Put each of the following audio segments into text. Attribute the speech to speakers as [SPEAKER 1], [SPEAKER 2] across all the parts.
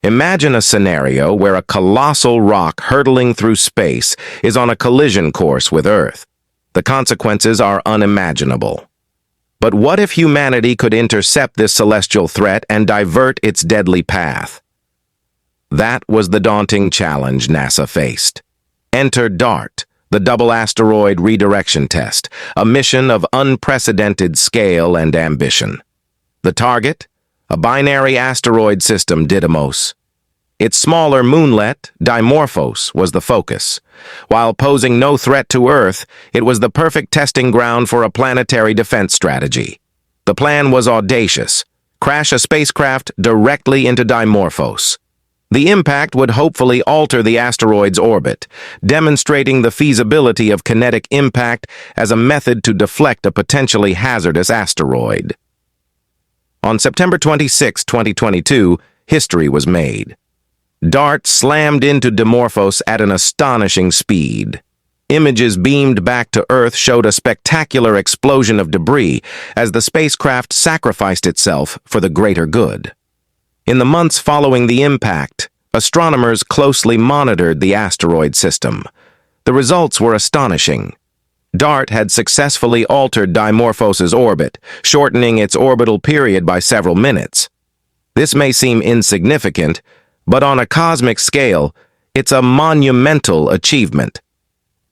[SPEAKER 1] Imagine a scenario where a colossal rock hurtling through space is on a collision course with Earth. The consequences are unimaginable. But what if humanity could intercept this celestial threat and divert its deadly path? That was the daunting challenge NASA faced. Enter DART, the Double Asteroid Redirection Test, a mission of unprecedented scale and ambition. The target? A binary asteroid system, Didymos. Its smaller moonlet, Dimorphos, was the focus. While posing no threat to Earth, it was the perfect testing ground for a planetary defense strategy. The plan was audacious: crash a spacecraft directly into Dimorphos. The impact would hopefully alter the asteroid's orbit, demonstrating the feasibility of kinetic impact as a method to deflect a potentially hazardous asteroid. On September 26, 2022, history was made. DART slammed into Dimorphos at an astonishing speed. Images beamed back to Earth showed a spectacular explosion of debris as the spacecraft sacrificed itself for the greater good. In the months following the impact, astronomers closely monitored the asteroid system. The results were astonishing. DART had successfully altered Dimorphos's orbit, shortening its orbital period by several minutes. This may seem insignificant, but on a cosmic scale, it's a monumental achievement.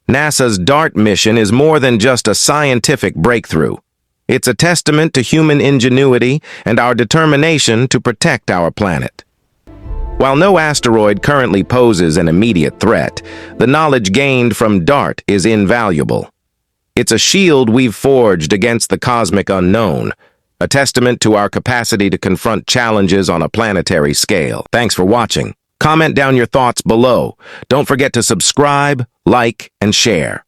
[SPEAKER 1] NASA's DART mission is more than just a scientific breakthrough. It's a testament to human ingenuity and our determination to protect our planet. While no asteroid currently poses an immediate threat, the knowledge gained from DART is invaluable. It's a shield we've forged against the cosmic unknown, a testament to our capacity to confront challenges on a planetary scale. Thanks for watching. Comment down your thoughts below. Don't forget to subscribe, like, and share.